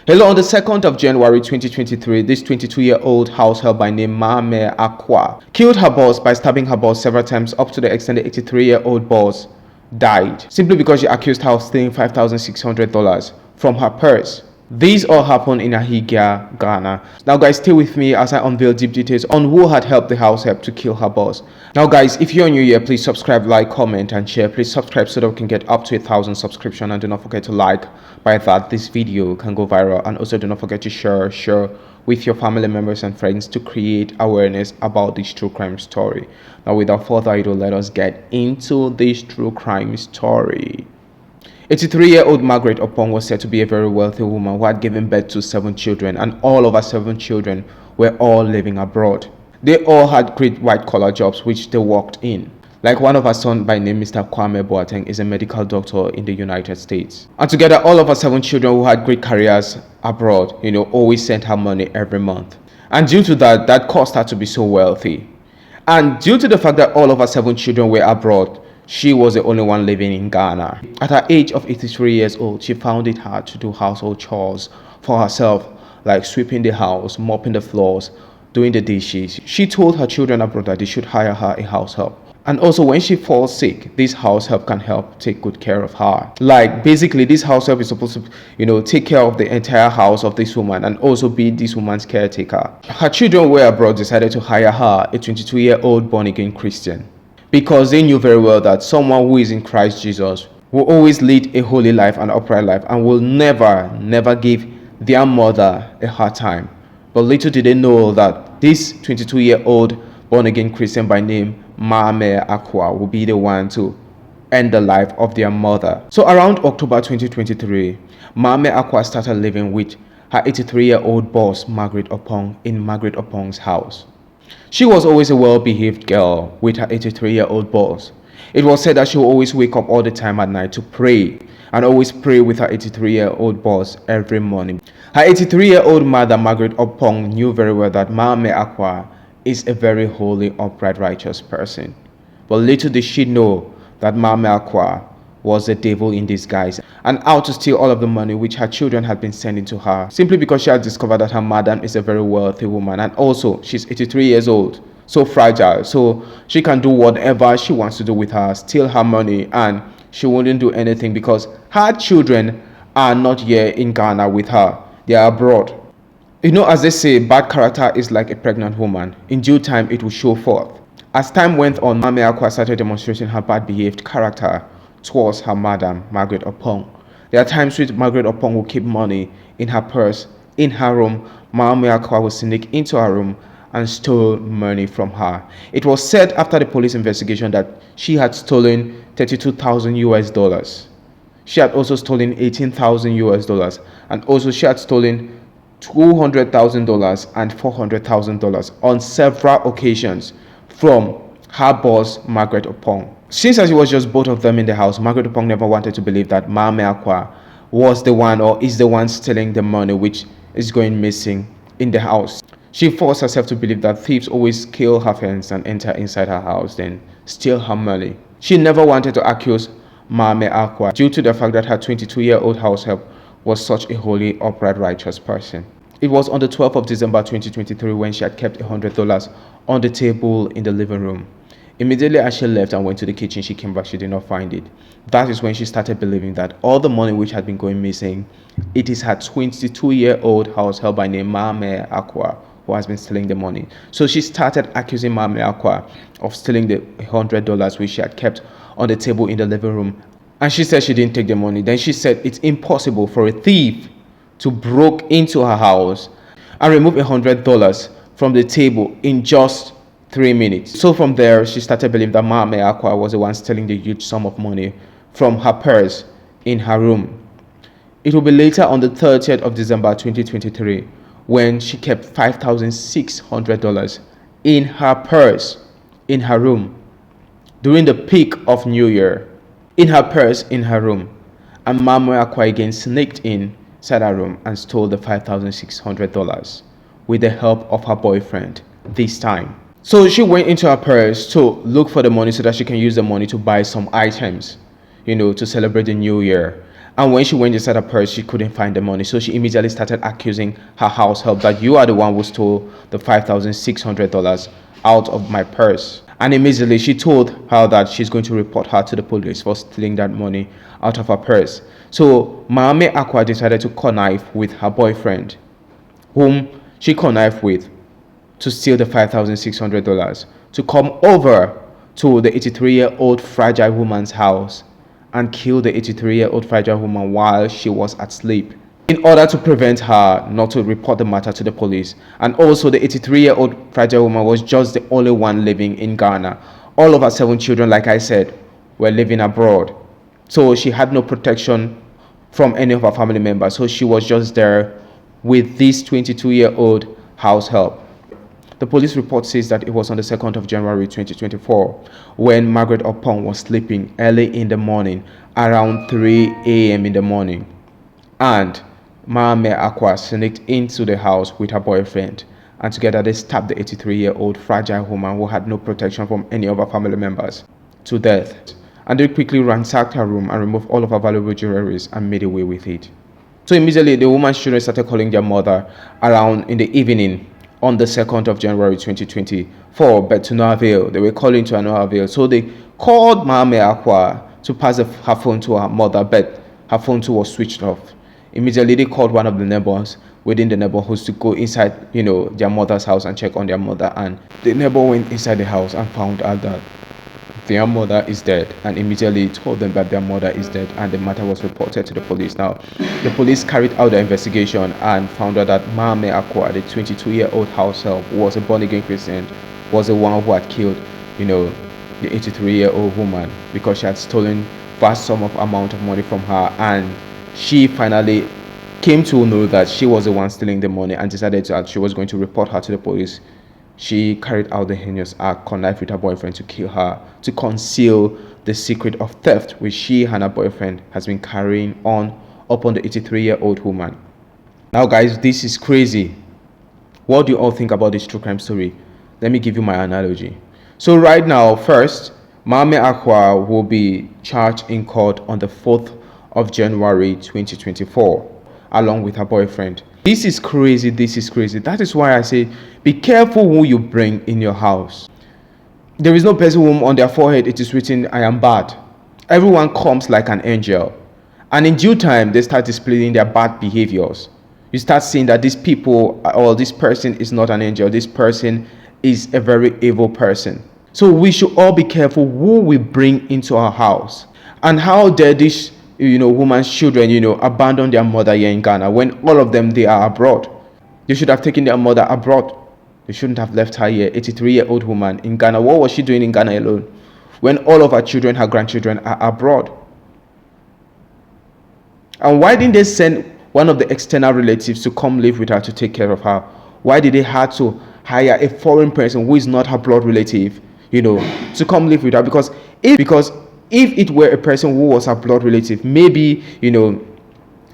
Hello, on the 2nd of January 2023, this 22-year-old house help by name Mame Akwa killed her boss by stabbing her boss several times up to the extent the 83-year-old boss died, simply because she accused her of stealing $5,600 from her purse. These all happened in Ahigya, Ghana. Now guys, stay with me as I unveil deep details on who had helped the house help to kill her boss. Now guys, if you're new here, please subscribe, like, comment and share. Please subscribe so that we can get up to 1,000 subscriptions, and do not forget to like. By that, this video can go viral, and also do not forget to share with your family members and friends to create awareness about this true crime story. Now without further ado, let us get into this true crime story. 83-year-old Margaret Opong was said to be a very wealthy woman who had given birth to 7 children, and all of her 7 children were all living abroad. They all had great white-collar jobs which they worked in. Like one of her sons by name Mr. Kwame Boateng is a medical doctor in the United States. And together all of her 7 children who had great careers abroad, always sent her money every month. And due to that caused her to be so wealthy. And due to the fact that all of her 7 children were abroad, she was the only one living in Ghana. At her age of 83 years old, she found it hard to do household chores for herself, like sweeping the house, mopping the floors, doing the dishes. She told her children abroad that they should hire her a house help. And also when she falls sick, this house help can help take good care of her. Like basically this house help is supposed to, take care of the entire house of this woman and also be this woman's caretaker. Her children were abroad decided to hire her, a 22-year-old born-again Christian, because they knew very well that someone who is in Christ Jesus will always lead a holy life and upright life and will never give their mother a hard time. But little did they know that this 22-year-old born-again Christian by name Mame Akwa will be the one to end the life of their mother. So around October 2023, Mame Akwa started living with her 83-year-old boss Margaret Opong in Margaret Opong's house. She was always a well-behaved girl with her 83-year-old boss. It was said that she would always wake up all the time at night to pray, and always pray with her 83-year-old boss every morning. Her 83-year-old mother, Margaret Opong, knew very well that Mame Akwa is a very holy, upright, righteous person. But little did she know that Mame Akwa was the devil in disguise and out to steal all of the money which her children had been sending to her, simply because she had discovered that her madam is a very wealthy woman, and also she's 83 years old, so fragile, so she can do whatever she wants to do with her, steal her money, and she wouldn't do anything because her children are not here in Ghana with her, they are abroad. As they say, bad character is like a pregnant woman. In due time it will show forth. As time went on, Mame Akwa started demonstrating her bad behaved character towards her madam, Margaret Opong. There are times which Margaret Opong will keep money in her purse, in her room. Mame Akwa will sneak into her room and stole money from her. It was said after the police investigation that she had stolen 32,000 US dollars. She had also stolen 18,000 US dollars, and also she had stolen $200,000 and $400,000 on several occasions from her boss, Margaret Opong. Since as it was just both of them in the house, Margaret Opong never wanted to believe that Mame Akwa was the one or is the one stealing the money which is going missing in the house. She forced herself to believe that thieves always scale her fence and enter inside her house, then steal her money. She never wanted to accuse Mame Akwa due to the fact that her 22-year-old house help was such a holy, upright, righteous person. It was on the 12th of December 2023 when she had kept $100 on the table in the living room. Immediately as she left and went to the kitchen, she came back, she did not find it. That is when she started believing that all the money which had been going missing, it is her 22-year-old house help by name Mame Akwa who has been stealing the money. So she started accusing Mame Akwa of stealing the $100 which she had kept on the table in the living room. And she said she didn't take the money. Then she said it's impossible for a thief to break into her house and remove $100 from the table in just 3 minutes. So from there, she started believing that Mame Akwa was the one stealing the huge sum of money from her purse in her room. It will be later on the 30th of December 2023 when she kept $5,600 in her purse in her room during the peak of New Year, in her purse in her room, and Mame Akwa again sneaked inside her room and stole the $5,600 with the help of her boyfriend this time. So she went into her purse to look for the money so that she can use the money to buy some items, to celebrate the new year. And when she went inside her purse, she couldn't find the money. So she immediately started accusing her house help that you are the one who stole the $5,600 out of my purse. And immediately she told her that she's going to report her to the police for stealing that money out of her purse. So Maame Aqua decided to connive with her boyfriend, whom she connived with, to steal the $5,600, to come over to the 83-year-old fragile woman's house and kill the 83-year-old fragile woman while she was asleep, in order to prevent her not to report the matter to the police. And also, the 83-year-old fragile woman was just the only one living in Ghana. All of her 7 children, like I said, were living abroad. So she had no protection from any of her family members. So she was just there with this 22-year-old house help. The police report says that it was on the 2nd of January 2024 when Margaret Opong was sleeping early in the morning, around 3 a.m. in the morning, and Maame Aqua sneaked into the house with her boyfriend, and together they stabbed the 83-year-old fragile woman who had no protection from any of her family members to death. And they quickly ransacked her room and removed all of her valuable jewelry and made away with it. So immediately the woman's children started calling their mother around in the evening on the 2nd of January 2024, but to no avail. They were calling to no avail. So they called Maame Aqua to pass her phone to her mother, but her phone too was switched off. Immediately they called one of the neighbors within the neighborhoods to go inside, their mother's house and check on their mother. And the neighbor went inside the house and found out that their mother is dead, and immediately told them that their mother is dead, and the matter was reported to the police. Now, the police carried out the investigation and found out that Maame Aqua, the 22-year-old house help, who was a born-again Christian, was the one who had killed, the 83-year-old woman, because she had stolen vast sum of amount of money from her, and she finally came to know that she was the one stealing the money and decided that she was going to report her to the police. She carried out the heinous act, connived with her boyfriend to kill her, to conceal the secret of theft which she and her boyfriend has been carrying on upon the 83-year-old woman. Now guys, this is crazy. What do you all think about this true crime story? Let me give you my analogy. So right now, first, Maame Aqua will be charged in court on the 4th of January 2024, along with her boyfriend. This is crazy. This is crazy. That is why I say, be careful who you bring in your house. There is no person whom on their forehead it is written, I am bad. Everyone comes like an angel. And in due time, they start displaying their bad behaviors. You start seeing that these people, or this person is not an angel. This person is a very evil person. So we should all be careful who we bring into our house. And how dare this woman's children, abandon their mother here in Ghana when all of them, they are abroad. They should have taken their mother abroad. They shouldn't have left her here, 83-year-old woman in Ghana. What was she doing in Ghana alone when all of her children, her grandchildren are abroad? And why didn't they send one of the external relatives to come live with her to take care of her? Why did they have to hire a foreign person who is not her blood relative, to come live with her? Because if it were a person who was her blood relative, maybe,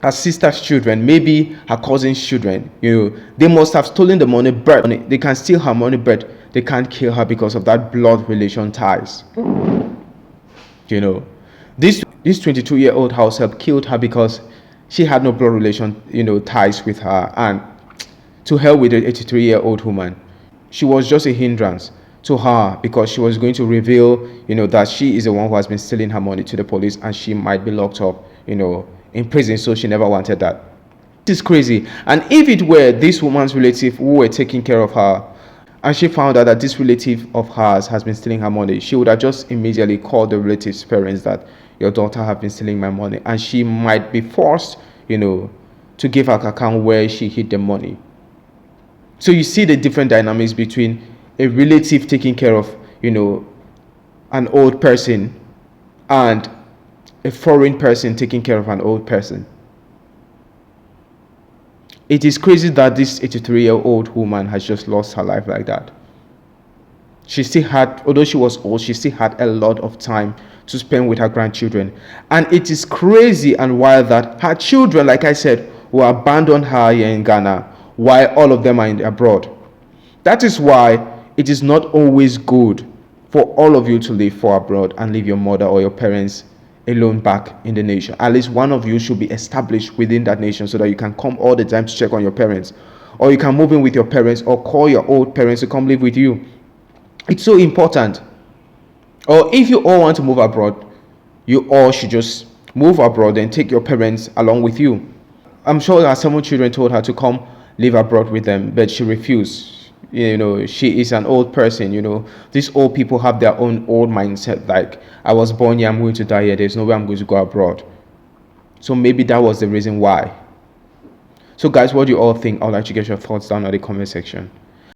her sister's children, maybe her cousin's children, they must have stolen the money, but they can steal her money, but they can't kill her because of that blood relation ties. This 22-year-old house help killed her because she had no blood relation, ties with her. And to hell with the 83-year-old woman. She was just a hindrance to her because she was going to reveal, that she is the one who has been stealing her money to the police, and she might be locked up, in prison. So she never wanted that. This is crazy. And if it were this woman's relative who were taking care of her, and she found out that this relative of hers has been stealing her money, she would have just immediately called the relative's parents that your daughter have been stealing my money, and she might be forced, to give her account where she hid the money. So you see the different dynamics between a relative taking care of, an old person, and a foreign person taking care of an old person. It is crazy that this 83-year-old woman has just lost her life like that. She still had, although she was old, she still had a lot of time to spend with her grandchildren. And it is crazy and wild that her children, like I said, will abandon her here in Ghana while all of them are abroad. That is why it is not always good for all of you to live for abroad and leave your mother or your parents alone back in the nation. At least one of you should be established within that nation so that you can come all the time to check on your parents, or you can move in with your parents, or call your old parents to come live with you. It's so important. Or if you all want to move abroad, you all should just move abroad and take your parents along with you. I'm sure that several children told her to come live abroad with them, but she refused. She is an old person. These old people have their own old mindset, like, I was born here, I'm going to die here, there's no way I'm going to go abroad. So maybe that was the reason why. So guys, what do you all think? I'd like to get your thoughts down in the comment section.